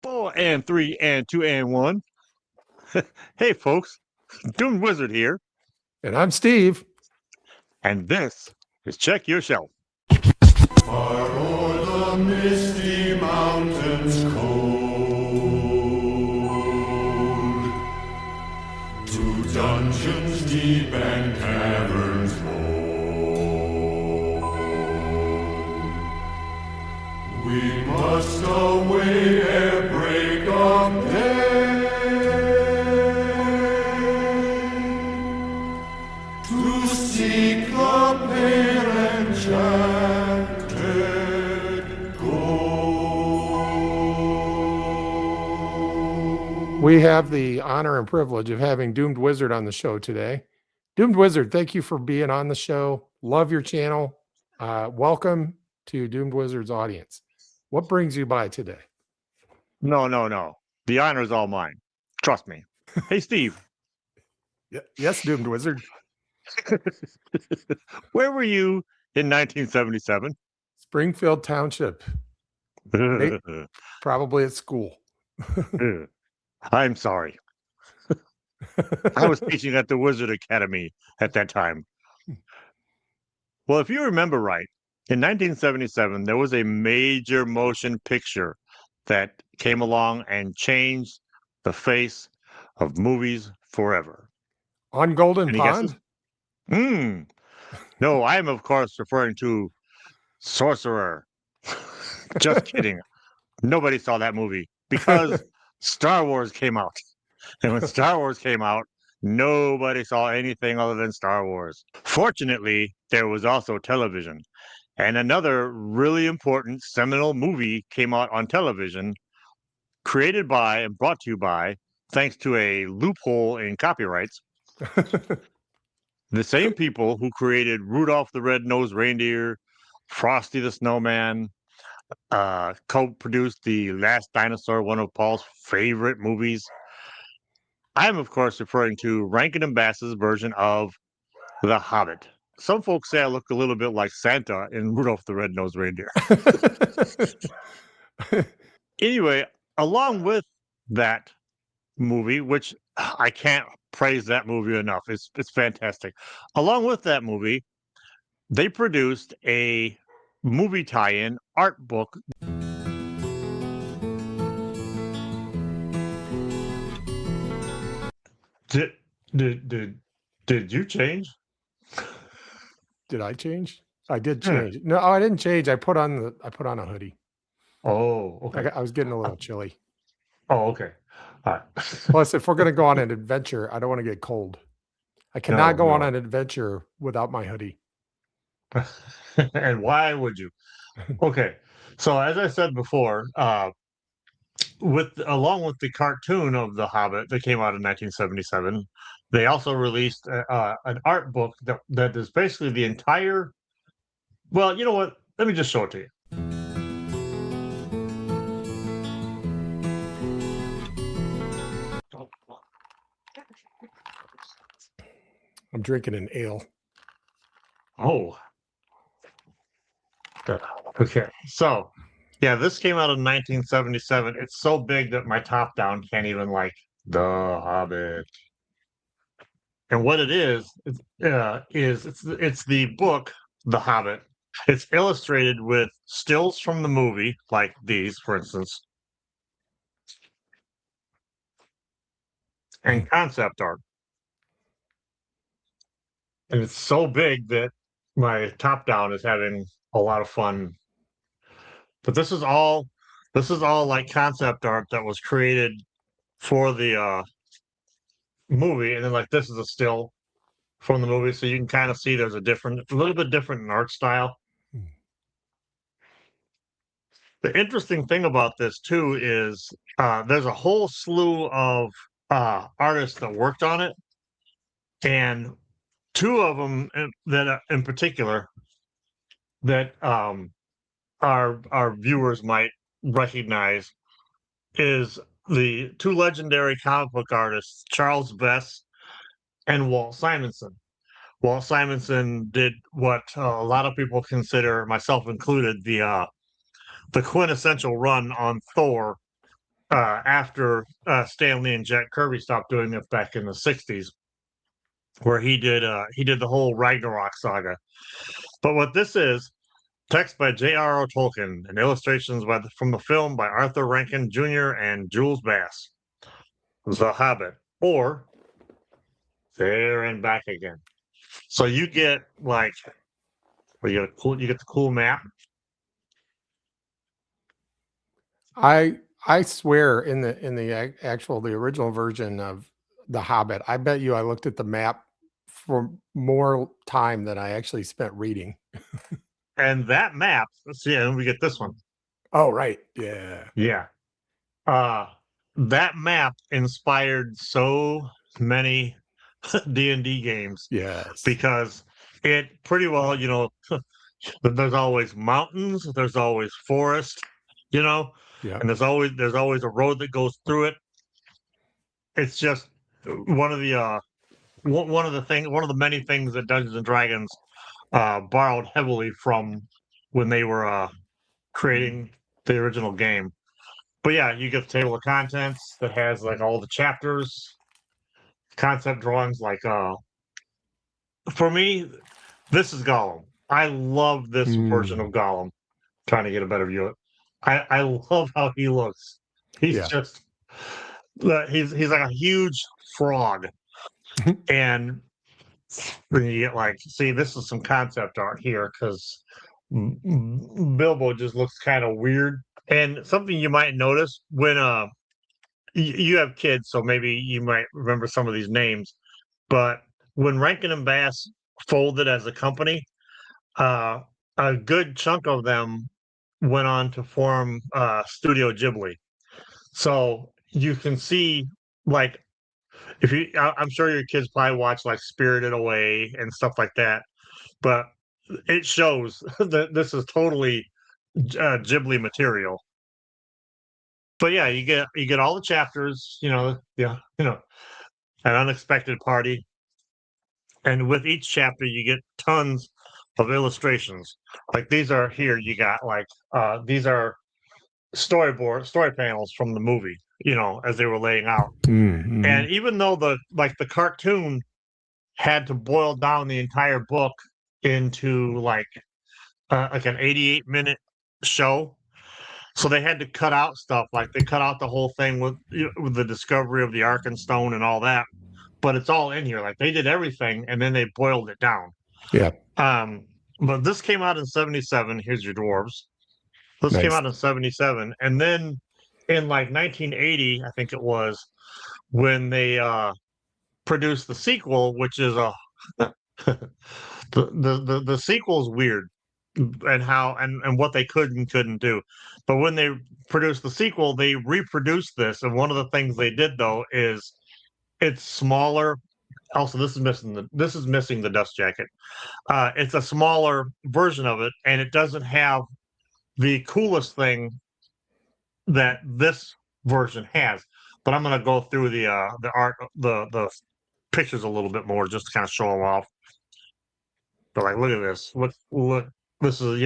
4 and 3 and 2 and 1. Hey, folks, Doomed Wizard here, And I'm Steve. and this is Check Your Shelf. Far o'er the misty mountains cold, to dungeons deep and caverns bold, we must away ere break of day, to seek the pale enchanted gold. We have the honor and privilege of having Doomed Wizard on the show today. Doomed Wizard, thank you for being on the show. Love your channel. Welcome to Doomed Wizard's audience. What brings you by today? No. The honor is all mine. Trust me. Hey, Steve, Yes, Doomed Wizard. where were you in 1977? Springfield Township, probably at school. I'm sorry. I was teaching at the Wizard Academy at that time. Well, if you remember right, in 1977, there was a major motion picture that came along and changed the face of movies forever. On Golden Any Pond? guesses? No, I am, of course, referring to Sorcerer. Just kidding. Nobody saw that movie because Star Wars came out. And when Star Wars came out, nobody saw anything other than Star Wars. Fortunately, there was also television. And another really important seminal movie came out on television, created by and brought to you by, thanks to a loophole in copyrights, the same people who created Rudolph the Red-Nosed Reindeer, Frosty the Snowman, co-produced The Last Dinosaur, one of Paul's favorite movies. I'm, of course, referring to Rankin and Bass's version of The Hobbit. Some folks say I look a little bit like Santa in Rudolph the Red-Nosed Reindeer. Anyway, along with that movie, which I can't praise that movie enough, it's fantastic. Along with that movie, they produced a movie tie-in art book. Did you change? Did I change? I did change. No, I didn't change. I put on a hoodie. Oh, okay. I was getting a little chilly. Oh, okay. All right. Plus, if we're going to go on an adventure, I don't want to get cold. I cannot go on no. an adventure without my hoodie. And why would you? Okay. So as I said before, along with the cartoon of The Hobbit that came out in 1977, they also released an art book that is basically the entire. Well, you know what? Let me just show it to you. I'm drinking an ale. Oh. Okay. So, yeah, this came out in 1977. It's so big that my top down can't even The Hobbit. And what it is it's the book The Hobbit. It's illustrated with stills from the movie, like these, for instance, and concept art. And it's so big that my top down is having a lot of fun. But this is all like concept art that was created for the movie, and then this is a still from the movie, so you can kind of see there's a little bit different in art style. The interesting thing about this too is there's a whole slew of artists that worked on it, and two of them that in particular that our viewers might recognize is the two legendary comic book artists, Charles Vess and Walt Simonson. Walt Simonson did what a lot of people consider, myself included, the quintessential run on Thor after Stanley and Jack Kirby stopped doing it back in the '60s, where he did the whole Ragnarok saga. But what this is, text by J.R.R. Tolkien and illustrations from the film by Arthur Rankin Jr. and Jules Bass. The Hobbit, or There and Back Again. So you get like, you get the cool map. I swear in the original version of The Hobbit, I bet you I looked at the map for more time than I actually spent reading. And that map, let's see, and we get this one. Oh, right. Yeah. Yeah. That map inspired so many D&D games. Yes. Because it pretty well, there's always mountains, there's always forest, Yeah. and there's always a road that goes through it. It's just one of the many things that Dungeons and Dragons borrowed heavily from when they were creating the original game. But yeah, you get the table of contents that has like all the chapters, concept drawings. Like for me, this is Gollum. I love this version of Gollum. Trying to get a better view of it. I love how he looks. He's just he's like a huge frog. And then you get like, see, this is some concept art here because Bilbo just looks kind of weird. And something you might notice when you have kids, so maybe you might remember some of these names, but when Rankin and Bass folded as a company, a good chunk of them went on to form Studio Ghibli. So you can see, like, I'm sure your kids probably watch like Spirited Away and stuff like that, but it shows that this is totally Ghibli material. But yeah, you get all the chapters, an unexpected party, and with each chapter you get tons of illustrations. Like these are here, you got like these are story panels from the movie, as they were laying out. Mm-hmm. And even though the cartoon had to boil down the entire book into like an 88-minute show, so they had to cut out stuff. Like they cut out the whole thing with the discovery of the Arkenstone and all that, but it's all in here. Like they did everything and then they boiled it down. Yeah. But this came out in '77. Here's your dwarves. This came out in '77, and then in like 1980, I think it was, when they produced the sequel, which is the sequel is weird, and how and what they could and couldn't do. But when they produced the sequel, they reproduced this, and one of the things they did though is it's smaller. Also, this is missing the dust jacket. It's a smaller version of it, and it doesn't have the coolest thing that this version has. But I'm going to go through the art, the pictures a little bit more just to kind of show them off. But like, look at this. Look. This is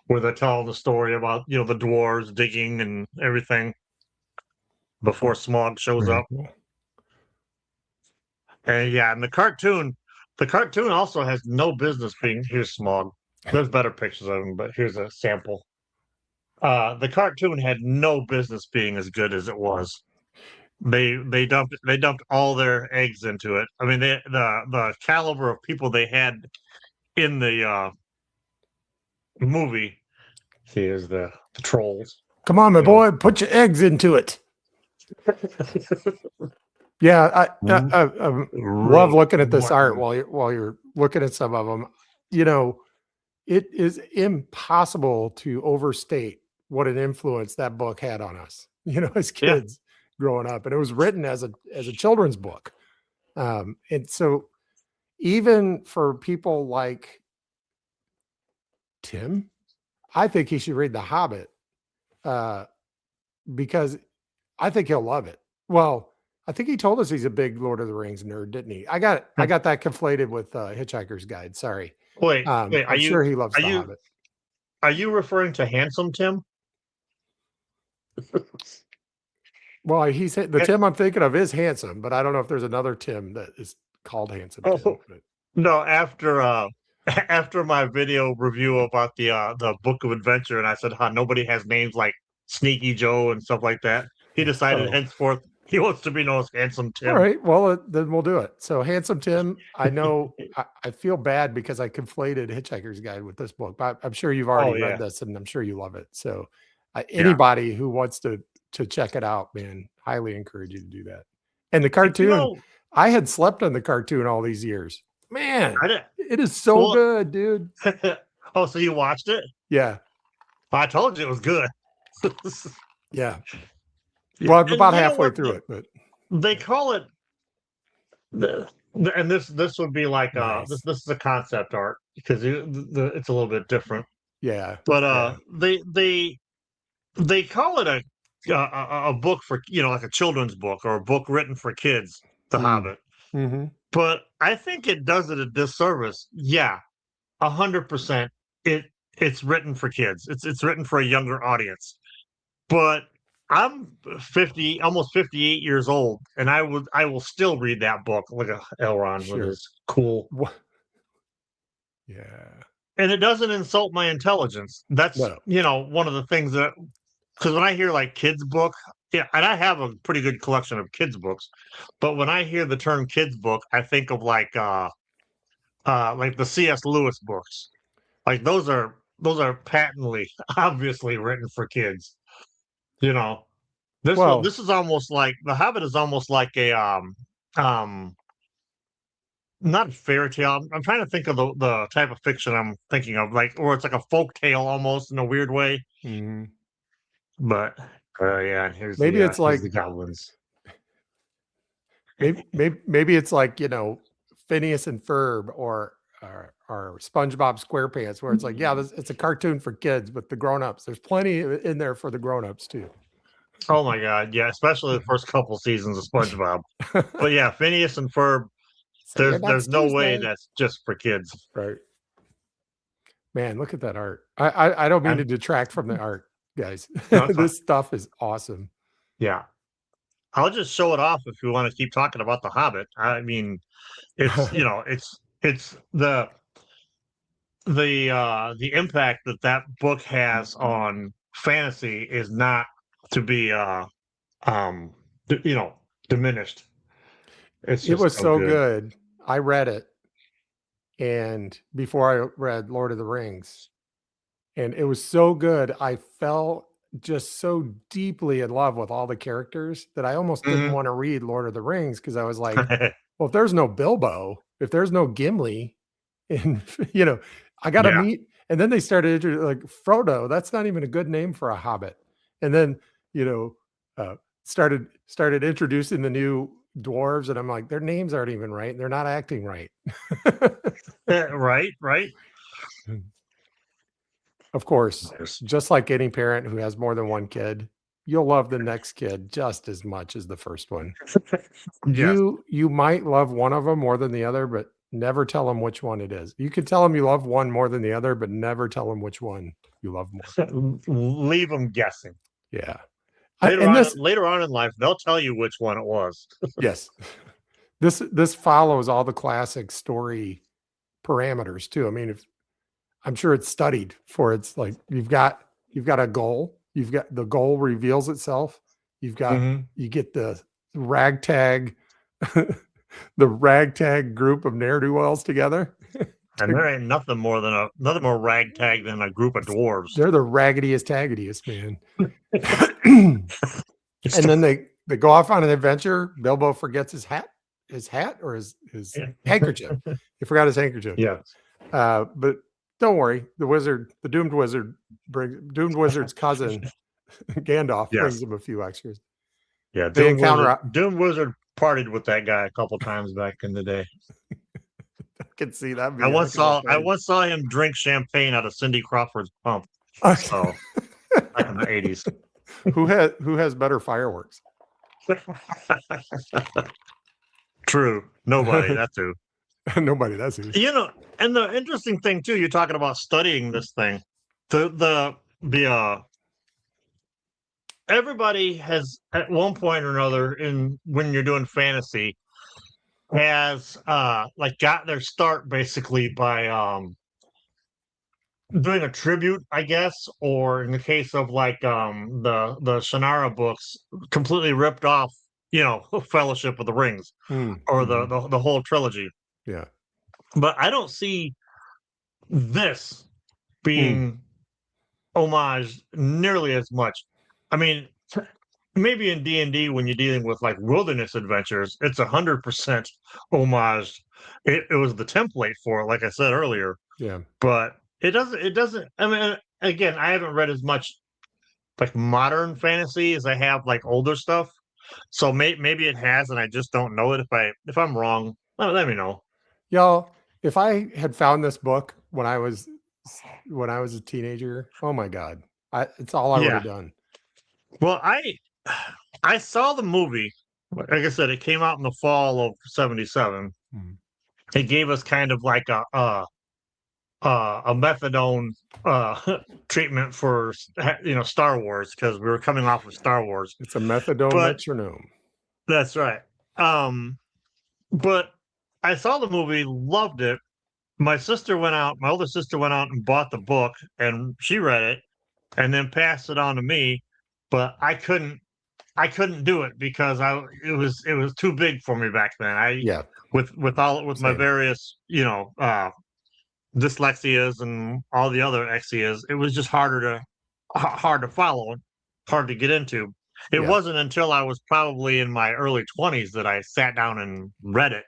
where they're telling the story about the dwarves digging and everything before Smaug shows up. And yeah, and the cartoon also has no business being. Here's Smaug. There's better pictures of him, but here's a sample. The cartoon had no business being as good as it was. They dumped all their eggs into it. I mean, the caliber of people they had in the movie. Here's the trolls. Come on, my boy, put your eggs into it. Yeah, I love looking at this art while you're looking at some of them. It is impossible to overstate what an influence that book had on us, as kids growing up. And it was written as a children's book. And so even for people like Tim, I think he should read The Hobbit because I think he'll love it. Well, I think he told us he's a big Lord of the Rings nerd, didn't he? I got that conflated with Hitchhiker's Guide. Sorry. Wait, I'm sure he loves The Hobbit. Are you referring to Handsome Tim? Well, he said the Eh, Tim I'm thinking of is Handsome, but I don't know if there's another Tim that is called Handsome Tim. Oh, But no, after after my video review about the Book of Adventure, and I said how nobody has names like Sneaky Joe and stuff like that, he decided Oh. henceforth he wants to be known as Handsome all Tim. right, well then we'll do it. So Handsome Tim, I know I feel bad because I conflated Hitchhiker's Guide with this book, but I'm sure you've already yeah. read this and I'm sure you love it. So anybody who wants to check it out, man, highly encourage you to do that. And the cartoon, You know, I had slept on the cartoon all these years. Man, I did. it is so Well- good, dude. Oh, so you watched it? Yeah, I told you it was good. yeah. Yeah, Well, I'm and about you know halfway what? through it, but They call it and this would be like Nice. this is a concept art because it's a little bit different. yeah. But Yeah. they call it a book for like a children's book or a book written for kids, The Mm. Hobbit. Mm-hmm. But I think it does it a disservice. Yeah, 100%. It's written for kids. It's written for a younger audience. But I'm 50, almost 58 years old, and I will still read that book. Look at Elrond Sure. with his cool, What? Yeah. and it doesn't insult my intelligence. That's No. one of the things that because when I hear like kids book, yeah, and I have a pretty good collection of kids books, but when I hear the term kids book, I think of like the C.S. Lewis books. Like those are patently, obviously written for kids. This Well- this is almost like The Hobbit is almost like a not a fairy tale. I'm trying to think of the type of fiction I'm thinking of, or it's like a folk tale almost in a weird way. Mhm. But yeah, here's Maybe it's here's like- the goblins. Maybe it's like Phineas and Ferb or SpongeBob SquarePants, where it's like, yeah, it's a cartoon for kids, but the grown-ups, there's plenty in there for the grown-ups too. Oh my god, yeah, especially the first couple seasons of SpongeBob. But yeah, Phineas and Ferb, So there's next no way Tuesday. that's just for kids. Right. Man, look at that art. I don't mean I'm- to detract from the art, guys. No, it's fine. This stuff is awesome. Yeah. I'll just show it off if you want to keep talking about The Hobbit. I mean, it's it's the impact that book has on fantasy is not to be diminished. It's It just was so good. I read it, and before I read Lord of the Rings, and it was so good. I fell just so deeply in love with all the characters that I almost didn't Mhm. want to read Lord of the Rings because I was like, well, if there's no Bilbo, if there's no Gimli, and I got to Yeah. meet. And then they started like Frodo. That's not even a good name for a hobbit. And then started introducing the new dwarves, and I'm like, their names aren't even right. They're not acting right. right. Of course, just like any parent who has more than one kid, you'll love the next kid just as much as the first one. Yes. You might love one of them more than the other, but never tell them which one it is. You can tell them you love one more than the other, but never tell them which one you love more. Leave them guessing. Yeah. Later on in life, they'll tell you which one it was. Yes. This follows all the classic story parameters too. I mean, I'm sure it's studied for its like you've got a goal. You've got the goal reveals itself. You've got you get the ragtag the ragtag group of ne'er-do-wells together. And there ain't nothing more ragtag than a group of dwarves. They're the raggediest taggediest, man. And then they go off on an adventure. Bilbo forgets his hat or his handkerchief. He forgot his handkerchief. Yeah. But don't worry, the doomed wizard's cousin Gandalf brings him a few extras. Yeah, They encounter Doom Wizard partied with that guy a couple times back in the day. I can see that. I once saw him drink champagne out of Cindy Crawford's pump. So back in the 80s. Who has better fireworks? True. Nobody. That too. Nobody. That's who. And the interesting thing too, you're talking about studying this thing. The everybody has at one point or another in when you're doing fantasy has like got their start basically by doing a tribute, I guess, or in the case of like the Shannara books, completely ripped off, Fellowship of the Rings or the whole trilogy. Yeah. But I don't see this being homage nearly as much. I mean, maybe in D&D when you're dealing with like wilderness adventures, it's 100% homage. It was the template for it, like I said earlier. Yeah. But it doesn't. I mean, again, I haven't read as much like modern fantasy as I have like older stuff. So maybe it has, and I just don't know it. If I'm wrong, let me know. Y'all, if I had found this book when I was a teenager, oh my God. It's all I would Yeah. have done. Well, I saw the movie. Like I said, it came out in the fall of '77. It gave us kind of like a methadone treatment for Star Wars because we were coming off of Star Wars. It's a methadone But- metronome. That's right. But I saw the movie, loved it. My older sister went out and bought the book, and she read it, and then passed it on to me. But I couldn't do it because it was too big for me back then. Yeah. With my Same. various dyslexias and all the other exias, it was just hard to follow, hard to get into. It Yeah. wasn't until I was probably in my early 20s that I sat down and read it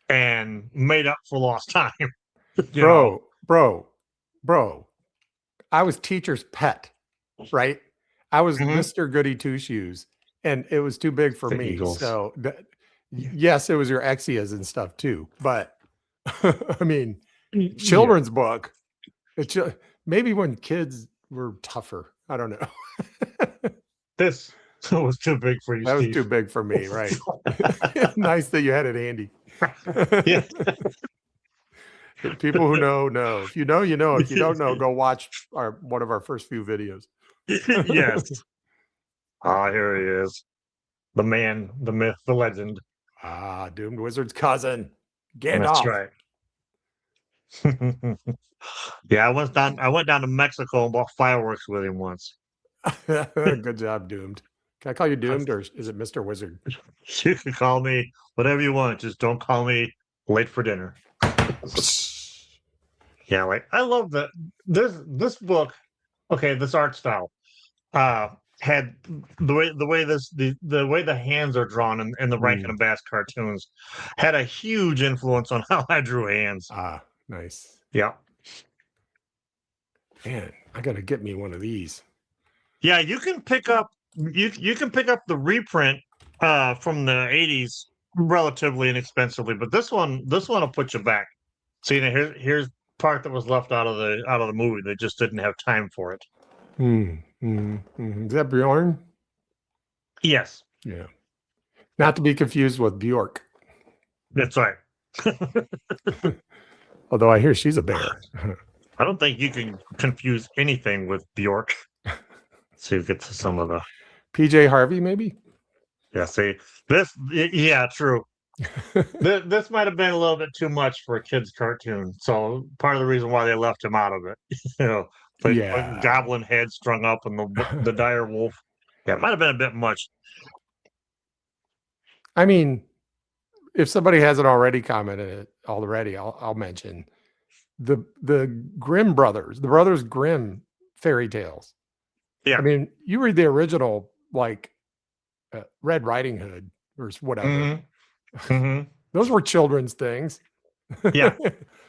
and made up for lost time. You know? Bro. I was teacher's pet, right? I was Mhm. Mr. Goody Two Shoes, and it was too big for The me. Eagles. So yes, it was your Exias and stuff too. But I mean, children's book. It's maybe when kids were tougher. I don't know. This was too big for you, That was Steve. too big for me, right? Nice that you had it handy. Yeah. People who know. If you know, you know. If you don't know, go watch one of our first few videos. Yes. Ah, here he is. The man, the myth, the legend. Ah, Doomed Wizard's cousin, Gandalf. That's right. Yeah, I went down to Mexico and bought fireworks with him once. Good job, Doomed. Can I call you Doomed, or is it Mr. Wizard? You can call me whatever you want, just don't call me late for dinner. Yeah, like I love that this book, okay, this art style had the way the way the hands are drawn in the Rankin and Bass cartoons had a huge influence on how I drew hands. Ah, nice. Yeah. Man, I gotta get me one of these. Yeah, you can pick up you can pick up the reprint from the 80s relatively inexpensively, but this one will put you back. See, now here's part that was left out of the movie. They just didn't have time for it. Is that Bjorn? Yes, Yeah. Not to be confused with Bjork. that's right. Although I hear she's a bear. I don't think you can confuse anything with Bjork. See, get to some of the PJ Harvey, maybe? yeah. See yeah, true. This might have been a little bit too much for a kid's cartoon, so part of the reason why they left him out of it, like goblin head strung up and the dire wolf. Yeah, it might have been a bit much. I mean, if somebody hasn't already commented it already, I'll mention the Grimm brothers, the Brothers Grimm fairy tales. Yeah. I mean, you read the original, like Red Riding Hood or whatever. Mm-hmm. Those were children's things. Yeah.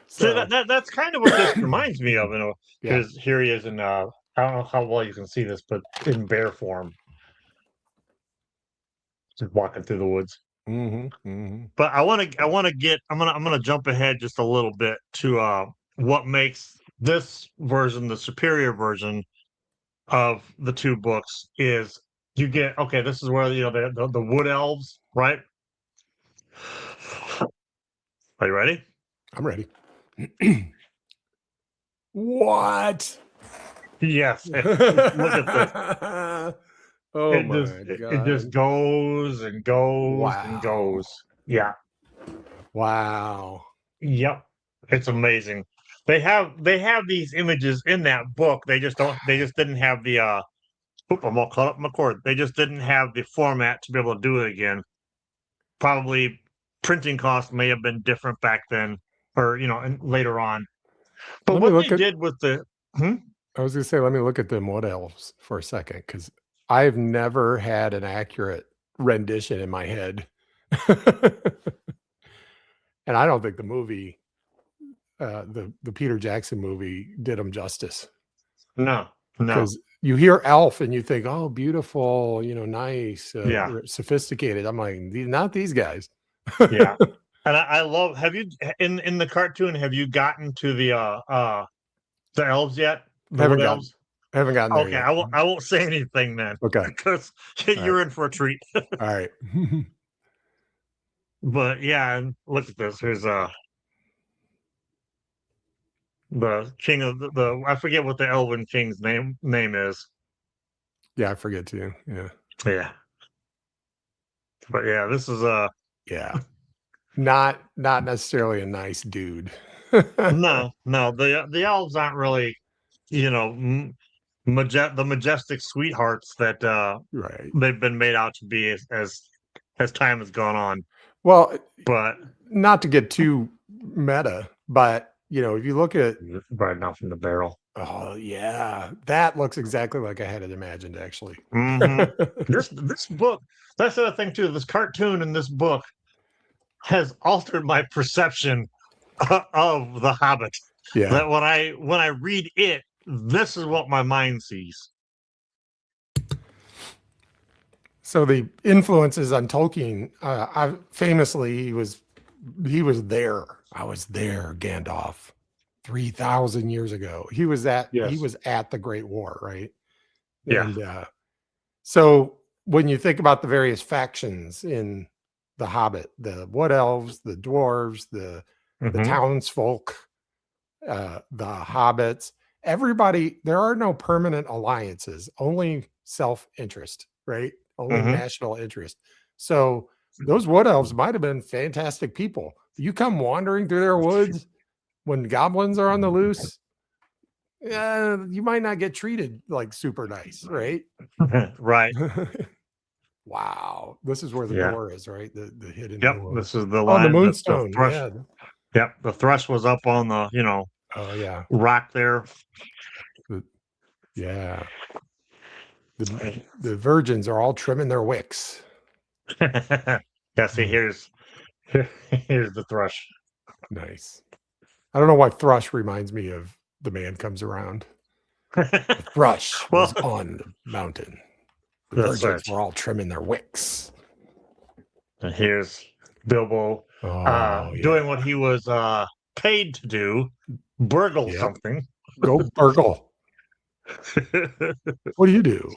So So that's kind of what this reminds me of, Yeah. because here he is in I don't know how well you can see this, but in bear form, just walking through the woods. But I'm gonna jump ahead just a little bit to what makes this version the superior version of the two books is you get this is where the wood elves, right? Are you ready? I'm ready. What? Yes. Look at this. Oh it my just god! it just goes and goes and Wow. goes. Yeah. Wow. Yep. It's amazing. They have these images in that book. They just didn't have the oop, I'm all caught up in my cord. They just didn't have the format to be able to do it again. Probably printing costs may have been different back then, or and later on. But Let me what look they at. did with the I was gonna say, let me look at them Wood Elves for a second, because I've never had an accurate rendition in my head, and I don't think the movie, the Peter Jackson movie, did them justice. no. Because you hear elf and you think, oh, beautiful, nice, Yeah. sophisticated. I'm like, not these guys. Yeah. And I love have you in the cartoon, have you gotten to the elves yet? The Haven't wood gotten, elves? haven't gotten there Okay, yet. I won't say anything then. Okay. Because right. you're in for a treat. All right. But yeah, and look at this. Here's the king of the I forget what the Elven King's name is. Yeah, I forget too. Yeah. Yeah. But yeah, this is Yeah. Not necessarily a nice dude. no, the elves aren't really, the majestic sweethearts that Right. they've been made out to be as time has gone on. Well, But not to get too meta, but if you look at, right now from the barrel. oh yeah, that looks exactly like I had it imagined, actually. Mhm. This book, that's the other thing too. This cartoon and this book has altered my perception of the Hobbit. Yeah. That when I read it, this is what my mind sees. So the influences on Tolkien, I famously he was there. I was there, Gandalf, 3,000 years ago. He was at the Great War, right? Yeah. And so when you think about the various factions in the Hobbit, the Wood Elves, the dwarves, the townsfolk, the hobbits, everybody, there are no permanent alliances, only self-interest, right? Only national interest. So those Wood Elves might have been fantastic people. You come wandering through their woods when goblins are on the loose, you might not get treated like super nice, right? Right. Wow. This is where the door is, right? The hidden door. This is the Oh, line. the Moonstone. Thrush, Yeah. Yep. The thrush was up on the, Oh yeah. rock there. Yeah. The virgins are all trimming their wicks. Yeah, see, here's the thrush. Nice. I don't know why thrush reminds me of The Man Comes Around. The thrush was on the mountain. The virgins were all trimming their wicks. And here's Bilbo doing what he was paid to do, burgle something. Go burgle. What do you do?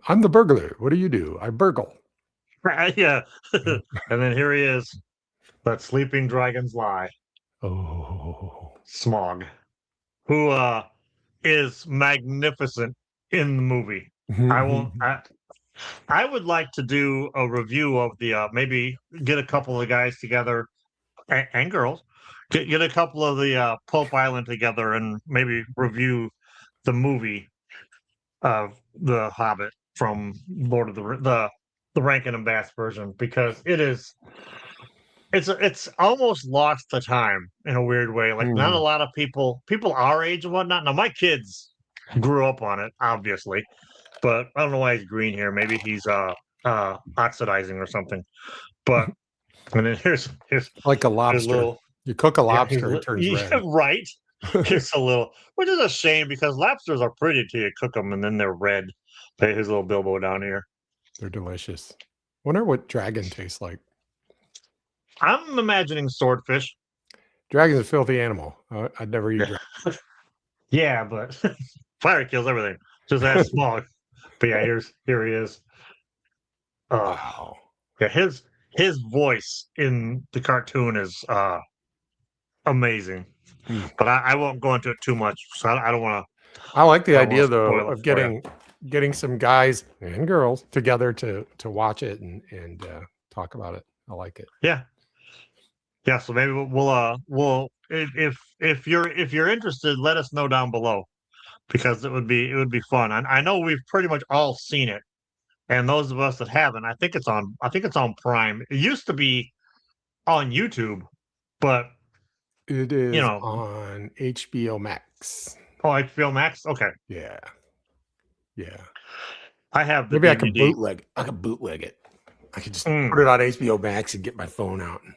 I'm the burglar. What do you do? I burgle. Yeah. And then here he is. That sleeping dragon's lie. Oh. Smaug. Who is magnificent in the movie. I would like to do a review of the maybe get a couple of guys together and girls. Get a couple of the Pope Island together and maybe review the movie of The Hobbit from Lord of the Rankin and Bass version, because it's almost lost the time in a weird way. Like not a lot of people our age and whatnot. Now my kids grew up on it, obviously, but I don't know why he's green here. Maybe he's oxidizing or something. But and then here's like a lobster. You cook a lobster, it turns red. Right. Here's a little, which is a shame because lobsters are pretty till you cook them and then they're red. Here's a little Bilbo down here. They're delicious. Wonder what dragon tastes like. I'm imagining swordfish. Dragon's a filthy animal. I'd never eat dragon. Yeah, but fire kills everything. Just that small. But yeah, here he is. Wow. Yeah, his voice in the cartoon is amazing. But I won't go into it too much. So I don't want to. I like the idea though of getting getting some guys and girls together to watch it and talk about it. I like it. Yeah. Yeah. So maybe we'll if you're interested, let us know down below because it would be fun. I know we've pretty much all seen it, and those of us that haven't, I think it's on Prime. It used to be on YouTube, but It is know. on HBO Max. oh, HBO Max. Okay, Yeah. Yeah. I have the Maybe DVD. I can bootleg. I could bootleg it. I could just Mm. put it on HBO Max and get my phone out and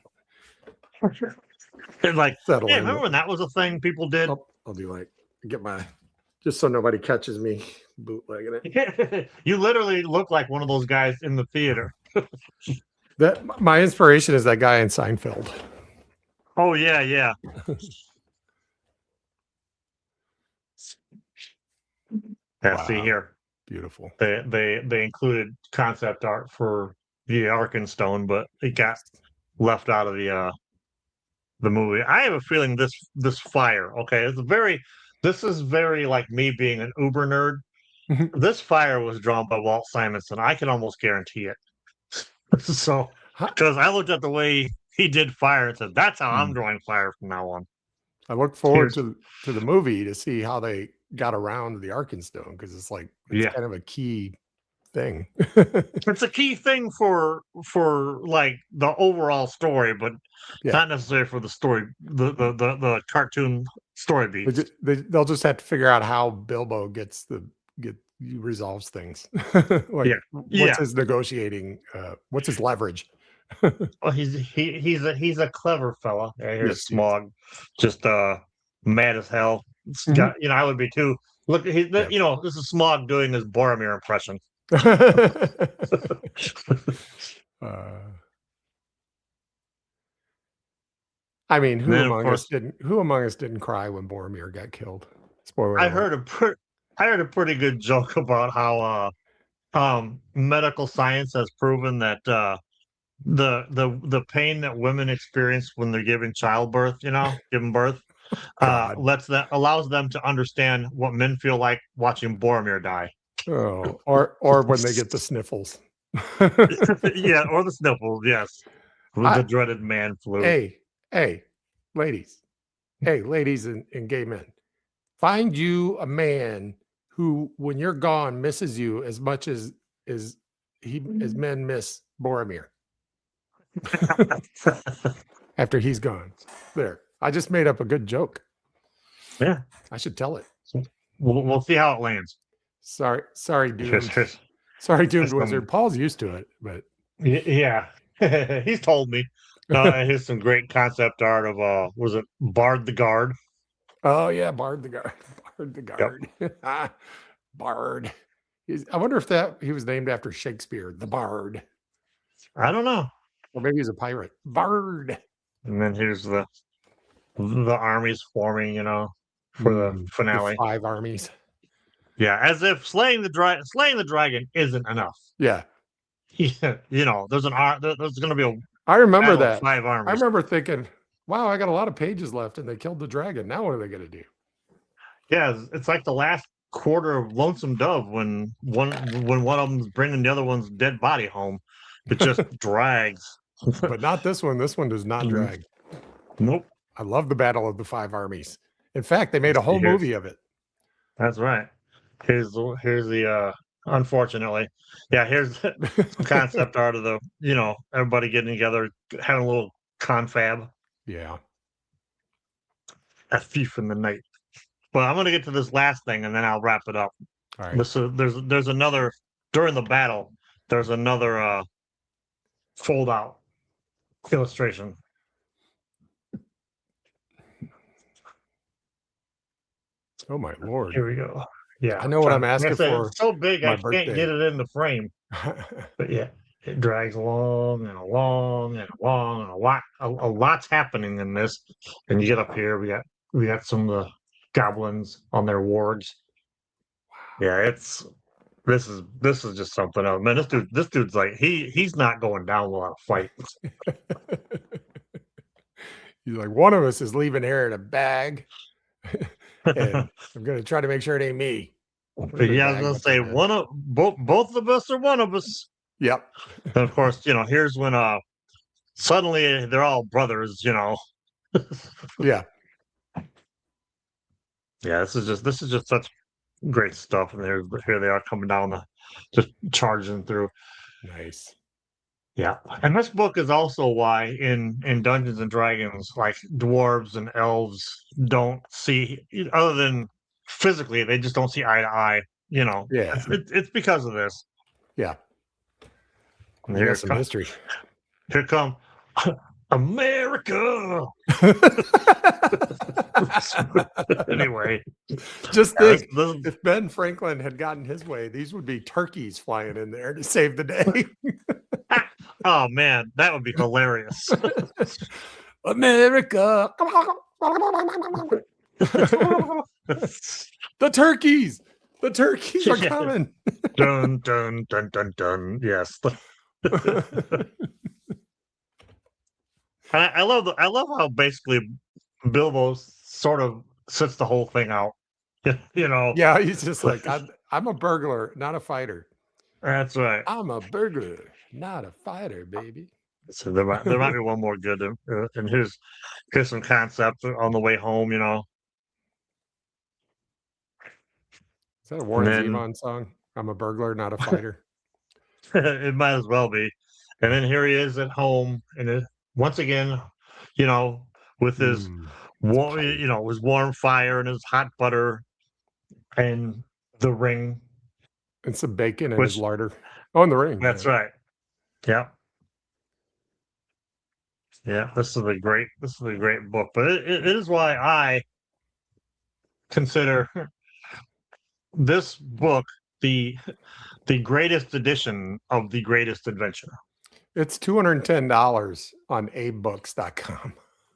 And like, settle hey, in. remember when that was a thing people did? I'll do like get my just so nobody catches me bootlegging it. You literally look like one of those guys in the theater. That my inspiration is that guy in Seinfeld. Oh yeah, yeah. Yeah, see Wow. here. Beautiful. They included concept art for the Arkenstone, but it got left out of the movie. I have a feeling this fire, okay, this is very like me being an uber nerd. This fire was drawn by Walt Simonson. I can almost guarantee it. So because I looked at the way he did fire and said, that's how I'm drawing fire from now on. I look forward to the movie to see how they got around the Arkenstone because it's like it's kind of a key thing. It's a key thing for like the overall story, but not necessarily for the story, the cartoon story beats. They'll just have to figure out how Bilbo resolves things. Like what's his negotiating? What's his leverage? Well, he's a clever fella. Yeah, here's Smog, just mad as hell. Got, I would be too. Look, this is Smog doing his Boromir impression. I mean, who among us didn't cry when Boromir got killed? Spoiler I alert. heard a pretty good joke about how medical science has proven that the pain that women experience when they're giving childbirth, giving birth, allows them to understand what men feel like watching Boromir die. Oh, or when they get the sniffles. Yeah, or the sniffles, yes. With the dreaded man flu. Hey, ladies. Hey, ladies and gay men. Find you a man who, when you're gone, misses you as much as men miss Boromir. After he's gone. There. I just made up a good joke. Yeah. I should tell it. We'll see how it lands. Sorry, Doomed. Sorry, Doomed Wizard. Paul's used to it, but yeah. He's told me. Here's some great concept art of was it Bard the Guard? Oh yeah, Bard the Guard. Bard the Guard. Yep. Bard. I wonder if he was named after Shakespeare, the Bard. I don't know. Or maybe he's a pirate. Bard. And then here's the armies forming, for the finale. The 5 armies. Yeah, as if slaying the dragon isn't enough. Yeah. There's going to be a. I remember that. 5 armies. I remember thinking, wow, I got a lot of pages left, and they killed the dragon. Now what are they going to do? Yeah, it's like the last quarter of Lonesome Dove when one of them's bringing the other one's dead body home. It just drags. But not this one. This one does not drag. Nope. I love the Battle of the 5 Armies. In fact, they made a whole movie of it. That's right. Here's the unfortunately. Yeah, here's some concept art of the, everybody getting together, having a little confab. Yeah. A thief in the night. But I'm gonna get to this last thing and then I'll wrap it up. All right. There's another during the battle, there's another fold out illustration. Oh my Lord. Here we go. Yeah. I know what I'm asking for. It's so big I birthday. can't get it in the frame. But yeah, it drags along and along and along and a lot's happening in this. And you get up here, we got some of the goblins on their wards. Yeah, this is just something else. Man, this dude's like he's not going down without a fight. He's like, one of us is leaving here in a bag. And I'm gonna try to make sure it ain't me. Yeah, I was gonna say both of us are one of us. Yep. And of course, here's when suddenly they're all brothers. Yeah. Yeah, this is just such great stuff, and here they are coming down just charging through. Nice. Yeah, and this book is also why in Dungeons and Dragons, like dwarves and elves don't see, other than physically, they just don't see eye to eye. Yeah. It's because of this. Yeah. And You got some history. Here come America. Anyway, just yeah, think if Ben Franklin had gotten his way, these would be turkeys flying in there to save the day. Oh man, that would be hilarious. America. The turkeys are Yeah. coming. Dun dun dun dun dun. Yes. I love how basically Bilbo sort of sits the whole thing out. Yeah, he's just like, I'm a burglar, not a fighter. That's right. I'm a burglar, not a fighter, baby. So there might be one more good and here's some concept on the way home. Is that a Warren then- Zevon song? I'm a burglar, not a fighter. It might as well be. And then here he is at home, and once again, with his his warm fire and his hot butter and the ring. And some bacon and his larder. Oh, and the ring. That's right. Yeah. Yeah, this is a great book. But it is why I consider this book the greatest edition of the greatest adventure. It's $210 on abebooks.com.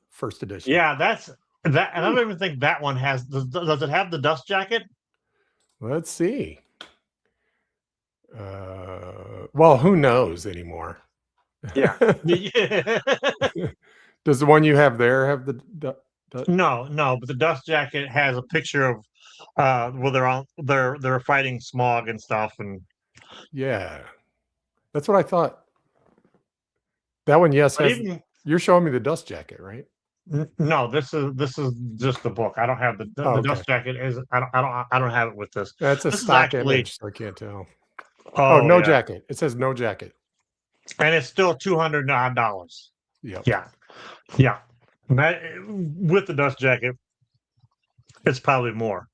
First edition. Yeah, that's that. And I don't even think that one does it have the dust jacket? Let's see. Well, who knows anymore? Yeah. Does the one you have there have the No, but the dust jacket has a picture of they're fighting smog and stuff, and yeah, that's what I thought. That one, yes. You're showing me the dust jacket, right? No, this is just the book. I don't have the dust jacket. I don't have it with this. That's a This is stock actually- image, so I can't tell. Oh, no yeah. jacket. It says no jacket. And it's still $200. Yep. Yeah. With the dust jacket, it's probably more.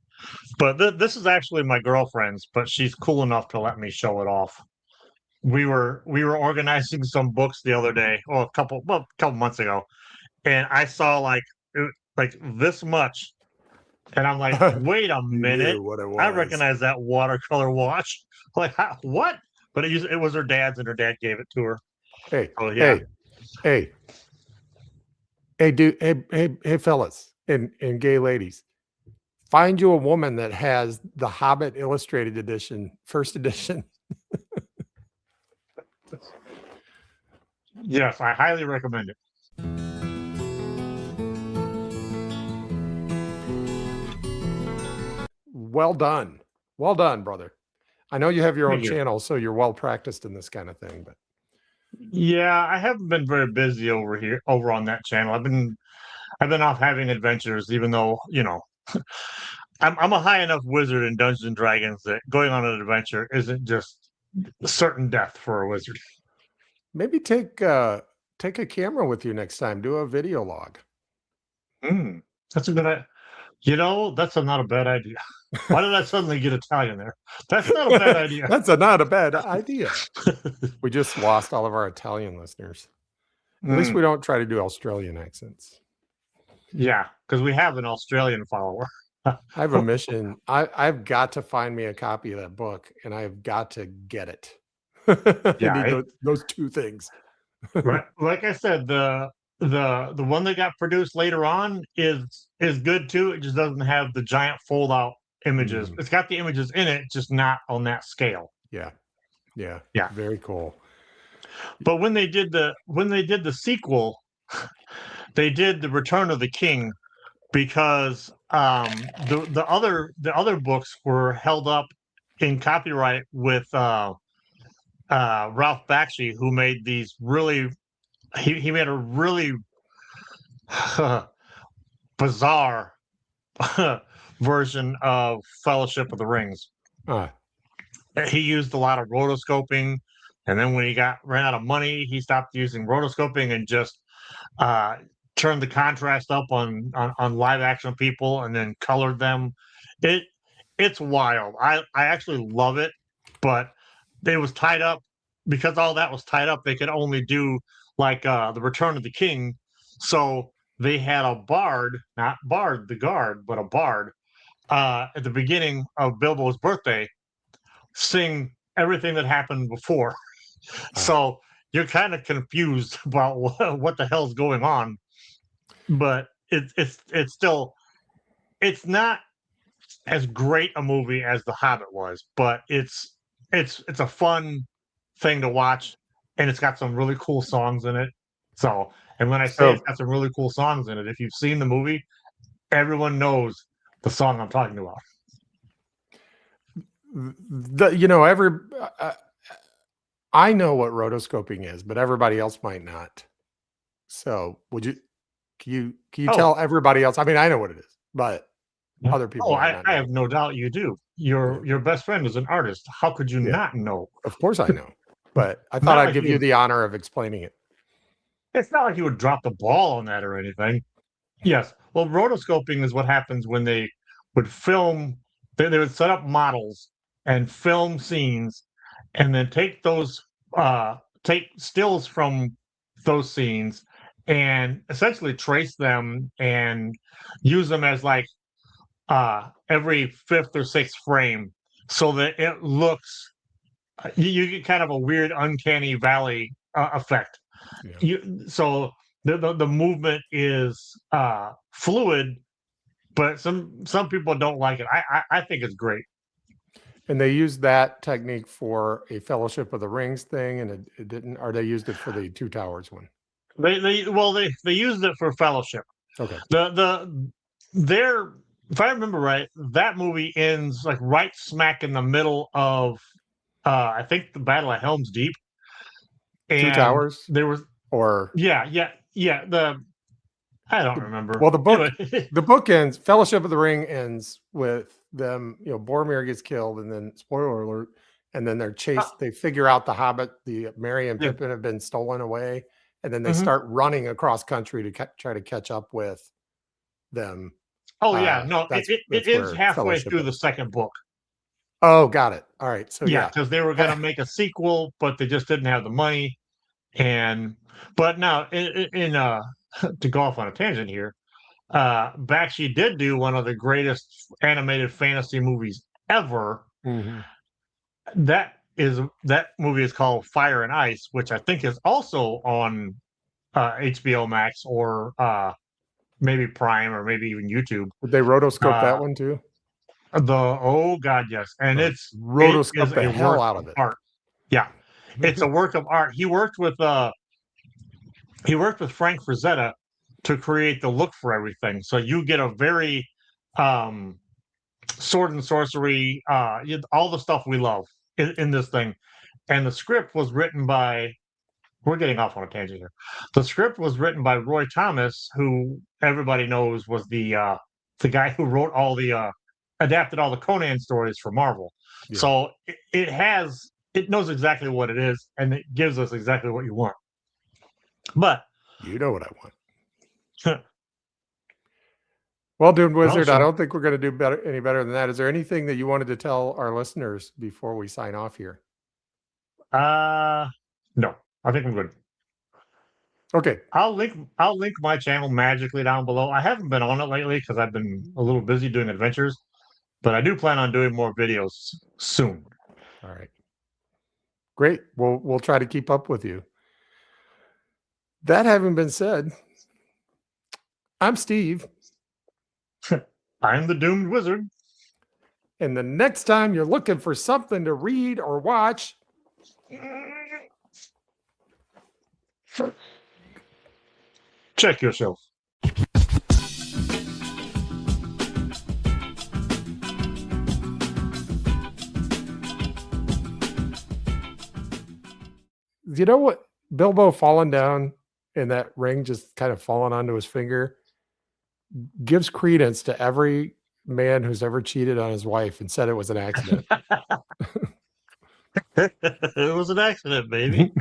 But this is actually my girlfriend's, but she's cool enough to let me show it off. We were organizing some books the other day, a couple months ago, and I saw like this much, and I'm like, wait a minute, What it was. I recognize that watercolor wash. Like, what? But it was her dad's, and her dad gave it to her. Hey, Oh yeah. hey, dude, hey, fellas and gay ladies, find you a woman that has the Hobbit Illustrated Edition, first edition. Yes, I highly recommend it. Well done, brother. I know you have your own Thank you. channel, so you're well practiced in this kind of thing. But Yeah, I haven't been very busy over on that channel. I've been off having adventures, even though I'm a high enough wizard in Dungeons and Dragons that going on an adventure isn't just certain death for a wizard. maybe take a camera with you next time. Do a video log. That's a good idea. That's not a bad idea. Why did I suddenly get Italian there? That's not a bad idea. That's not a bad idea. We just lost all of our Italian listeners. At least we don't try to do Australian accents. Yeah, because we have an Australian follower. I have a mission. I've got to find me a copy of that book, and I've got to get it. Yeah, I need those two things. Right. Like I said, the one that got produced later on is good too. It just doesn't have the giant fold out images. It's got the images in it, just not on that scale. Yeah. Yeah. Very cool. But when they did the sequel, they did the Return of the King because the other books were held up in copyright with Ralph Bakshi, who made these really he made a really bizarre version of Fellowship of the Rings. He used a lot of rotoscoping, and then when he ran out of money, he stopped using rotoscoping and just turned the contrast up on live action people, and then colored them. It's wild. I actually love it, but it was tied up because all that was tied up. They could only do like the Return of the King, so they had a bard, not Bard the Guard, but a bard at the beginning of Bilbo's birthday, sing everything that happened before. So you're kind of confused about what the hell's going on, but it's still, it's not as great a movie as The Hobbit was, but it's a fun thing to watch, and it's got some really cool songs in it. So, and when I say it's got some really cool songs in it, if you've seen the movie, everyone knows the song I'm talking about. I know what rotoscoping is, but everybody else might not. So can you tell everybody else? I mean, I know what it is, but other people. I have no doubt you do. Your best friend is an artist. How could you not know? Of course I know, but I thought I'd give you the honor of explaining it. It's not like you would drop the ball on that or anything. Yes. Well, rotoscoping is what happens when they would film. They would set up models and film scenes, and then take those take stills from those scenes and essentially trace them and use them as like every fifth or sixth frame, so that it looks, you get kind of a weird uncanny valley effect. So the movement is fluid, but some people don't like it. I think it's great. And they used that technique for a Fellowship of the Rings thing, and it didn't. Or they used it for the Two Towers one. They used it for Fellowship. Okay. If I remember right, that movie ends like right smack in the middle of I think the Battle of Helm's Deep. And Two Towers. There was I don't remember. Well, the book ends. Fellowship of the Ring ends with them. Boromir gets killed, and then spoiler alert. And then they're chased. They figure out the Hobbit, the Merry and Pippin have been stolen away, and then they start running across country to try to catch up with them. Oh yeah, no, it ends halfway through the second book. Oh, got it. All right, so because they were going to make a sequel, but they just didn't have the money. But now to go off on a tangent here, Bakshi did do one of the greatest animated fantasy movies ever. Mm-hmm. That movie is called Fire and Ice, which I think is also on HBO Max or maybe Prime or maybe even YouTube. Would they rotoscope that one too? Oh God, yes, and it's rotoscope the hell out of it. Art. Yeah, it's a work of art. He worked with Frank Frazetta to create the look for everything. So you get a very sword and sorcery, all the stuff we love in this thing. And the script was written by, we're getting off on a tangent here. The script was written by Roy Thomas, who everybody knows was the guy who wrote adapted all the Conan stories for Marvel. Yeah. So it knows exactly what it is, and it gives us exactly what you want. But you know what I want. Well, Doomed Wizard, I don't think we're going to do any better than that. Is there anything that you wanted to tell our listeners before we sign off here? No, I think I'm good. Okay. I'll link my channel magically down below. I haven't been on it lately because I've been a little busy doing adventures, but I do plan on doing more videos soon. All right. Great. We'll try to keep up with you. That having been said, I'm Steve. I'm the Doomed Wizard. And the next time you're looking for something to read or watch, check yourself. you know what? Bilbo falling down and that ring just kind of falling onto his finger gives credence to every man who's ever cheated on his wife and said it was an accident. It was an accident, baby.